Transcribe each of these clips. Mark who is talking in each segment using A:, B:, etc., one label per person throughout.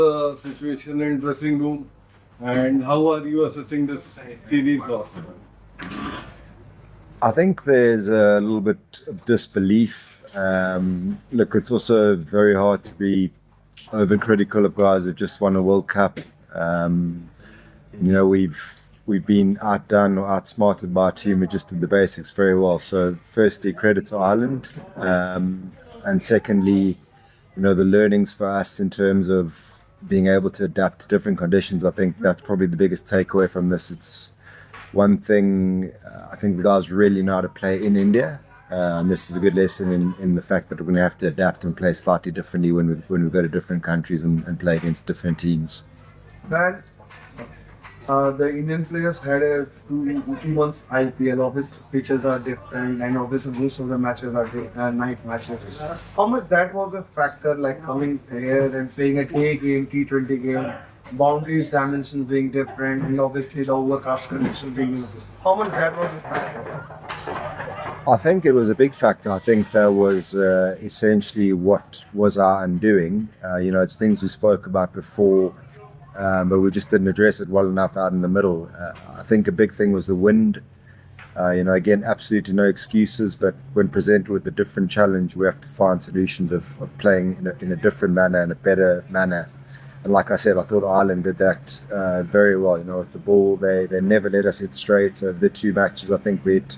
A: The situation in dressing room, and how are you assessing this series loss?
B: I think there's a little bit of disbelief. Look, it's also very hard to be overcritical of guys who've just won a World Cup. We've been outdone or outsmarted by a team who just did the basics very well. So, firstly, credit to Ireland, and secondly, the learnings for us in terms of being able to adapt to different conditions. I think that's probably the biggest takeaway from this. It's one thing I think the guys really know how to play in India, and this is a good lesson in the fact that we're going to have to adapt and play slightly differently when we go to different countries and play against different teams.
C: That the Indian players had a 2 months IPL. Obviously, pitches are different, and obviously most of the matches are night matches. How much that was a factor, like coming here and playing a day game, T20 game, boundaries dimensions being different, and obviously the overcast condition being different. How much that was a factor?
B: I think it was a big factor. I think that was essentially what was our undoing. It's things we spoke about before, but we just didn't address it well enough out in the middle. I think a big thing was the wind. Again, absolutely no excuses, but when presented with a different challenge, we have to find solutions of playing in a different manner and a better manner. And like I said, I thought Ireland did that very well. With the ball, they never let us hit straight. Over the two matches, I think we hit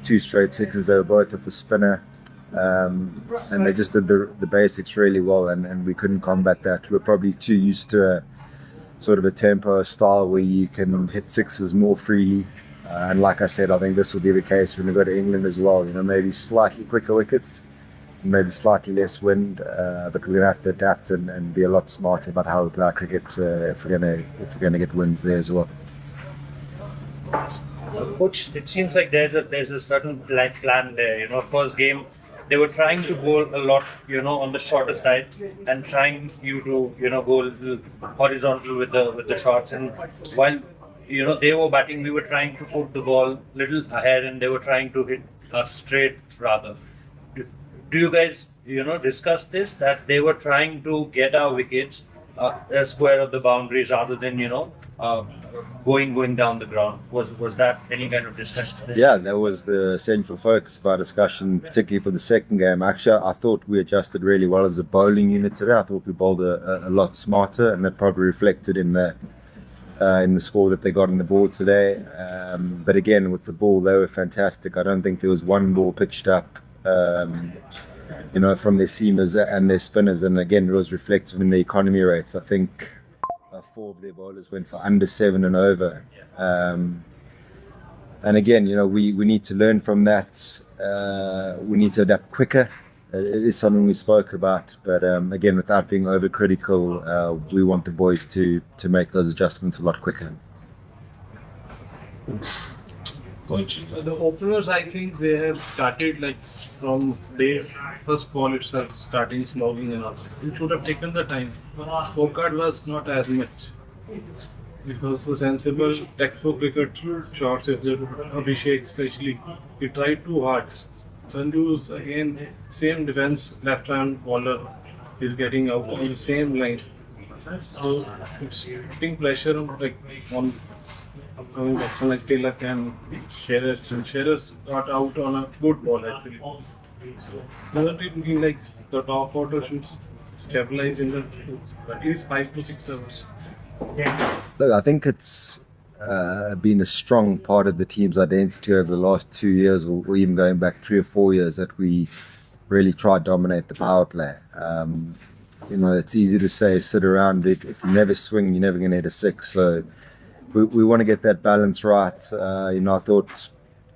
B: 2 straight sixes. They were both with a spinner. And they just did the basics really well, and we couldn't combat that. We're probably too used to a sort of a tempo style where you can hit sixes more freely. And like I said, I think this will be the case when we go to England as well. Maybe slightly quicker wickets, maybe slightly less wind, but we're going to have to adapt and be a lot smarter about how we play our cricket if we're going to get wins there as well.
D: Coach, it seems like there's a certain plan there. First game they were trying to bowl a lot, on the shorter side and trying you to, go a little horizontal with the shots. And while they were batting, we were trying to put the ball little ahead, and they were trying to hit us straight rather. Do you guys, discuss this, that they were trying to get our wickets a square of the boundaries rather than, going down the ground? Was that any kind of discussion there?
B: Yeah, that was the central focus of our discussion, particularly for the second game. Actually, I thought we adjusted really well as a bowling unit today. I thought we bowled a lot smarter, and that probably reflected in the score that they got on the board today. But again, with the ball, they were fantastic. I don't think there was one ball pitched up from their seamers and their spinners, and again, it was reflected in the economy rates. I think 4 of their bowlers went for under 7 and over. And again, we need to learn from that. We need to adapt quicker. It is something we spoke about, but again, without being overcritical, we want the boys to make those adjustments a lot quicker.
E: Coach, the openers, I think they have started from their first ball itself, starting slogging and all. You should have taken the time. Scorecard was not as much. It was a sensible textbook cricket shots, Bcci especially. He tried too hard. Sanju's again, same defense, left-hand bowler is getting out on the same line. So it's putting pressure on upcoming batsmen like Tilak and Shearers. And Shearers got out on a good ball actually. Doesn't it mean the top order should stabilize in at least 5 to 6 overs?
B: Look, I think it's been a strong part of the team's identity over the last 2 years, or even going back 3 or 4 years, that we really try to dominate the power play. It's easy to say sit around. If you never swing, you're never going to hit a 6. So we want to get that balance right. I thought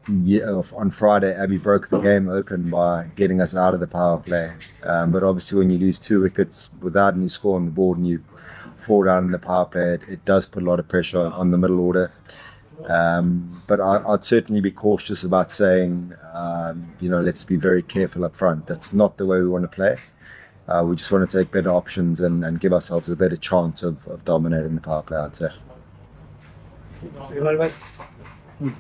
B: on Friday, Abby broke the game open by getting us out of the power play. But obviously, when you lose 2 wickets without any score on the board and you fall down in the power play, it does put a lot of pressure on the middle order. But I'd certainly be cautious about saying, let's be very careful up front. That's not the way we want to play. We just want to take better options and give ourselves a better chance of dominating the power play, I'd say.
C: And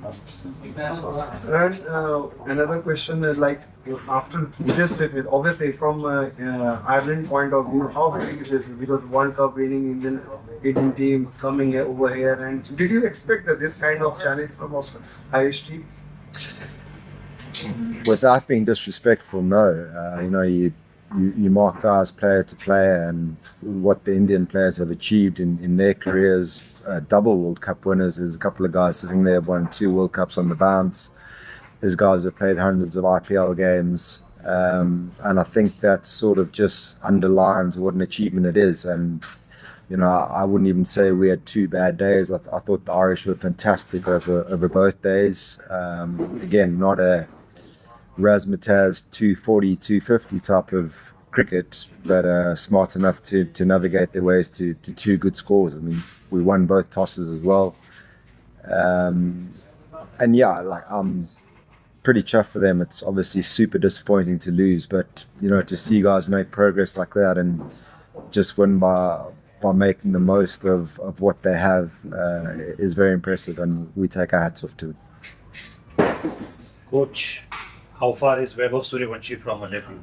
C: another question is like after this trip, obviously from Ireland point of view, how big is this? Because World Cup winning Indian team coming over here, and did you expect that this kind of challenge from Irish team?
B: Without being disrespectful, no. You mark guys player to player, and what the Indian players have achieved in their careers, double World Cup winners. There's a couple of guys sitting there who've won 2 World Cups on the bounce. There's guys who've played hundreds of IPL games, and I think that sort of just underlines what an achievement it is. And I wouldn't even say we had 2 bad days. I thought the Irish were fantastic over both days. Again, not a razzmatazz 240, 250 type of cricket, but smart enough to navigate their ways to 2 good scores. I mean, we won both tosses as well. And yeah, like I'm pretty chuffed for them. It's obviously super disappointing to lose, but to see guys make progress like that and just win by making the most of what they have is very impressive, and we take our hats off to them.
D: Coach, how far is Vaibhav Suryavanshi from a debut?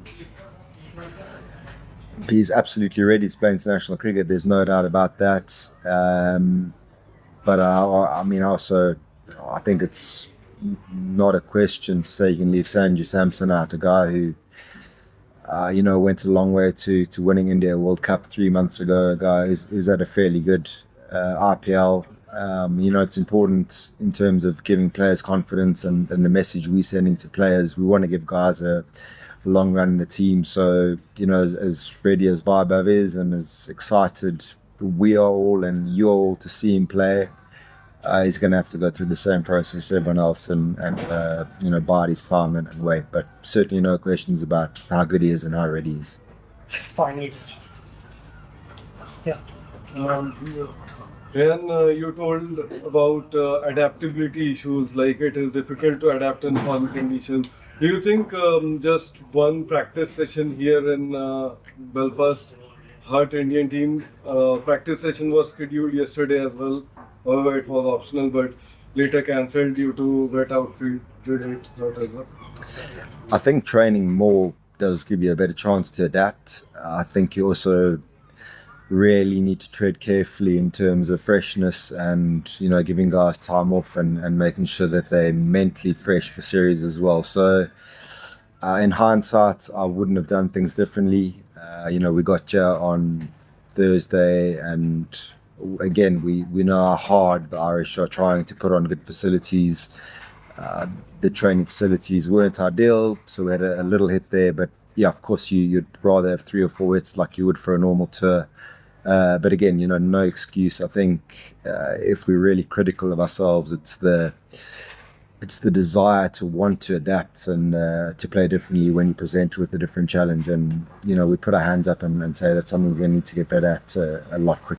B: He's absolutely ready to play international cricket. There's no doubt about that. But I think it's not a question to say you can leave Sanju Samson out, a guy who went a long way to winning India World Cup 3 months ago. A guy who's had a fairly good IPL. It's important in terms of giving players confidence and the message we're sending to players. We want to give guys a long run in the team. So, as ready as Vaibhav is and as excited we are all and you're all to see him play, he's going to have to go through the same process as everyone else and bide his time and wait. But certainly no questions about how good he is and how ready he is.
D: Finally. Yeah.
A: Ryan, you told about adaptability issues, like it is difficult to adapt in foreign conditions. Do you think just one practice session here in Belfast hurt Indian team? Practice session was scheduled yesterday as well. However, it was optional, but later cancelled due to wet outfield. Did it hurt as well?
B: I think training more does give you a better chance to adapt. I think you also really need to tread carefully in terms of freshness and giving guys time off and making sure that they're mentally fresh for series as well. So in hindsight, I wouldn't have done things differently. We got you on Thursday, and again we know how hard the Irish are trying to put on good facilities. The training facilities weren't ideal, so we had a little hit there, but yeah, of course you'd rather have 3 or 4 hits like you would for a normal tour. But again, no excuse. I think if we're really critical of ourselves, it's the desire to want to adapt and to play differently when you present with a different challenge. And we put our hands up and say that's something we need to get better at a lot quicker.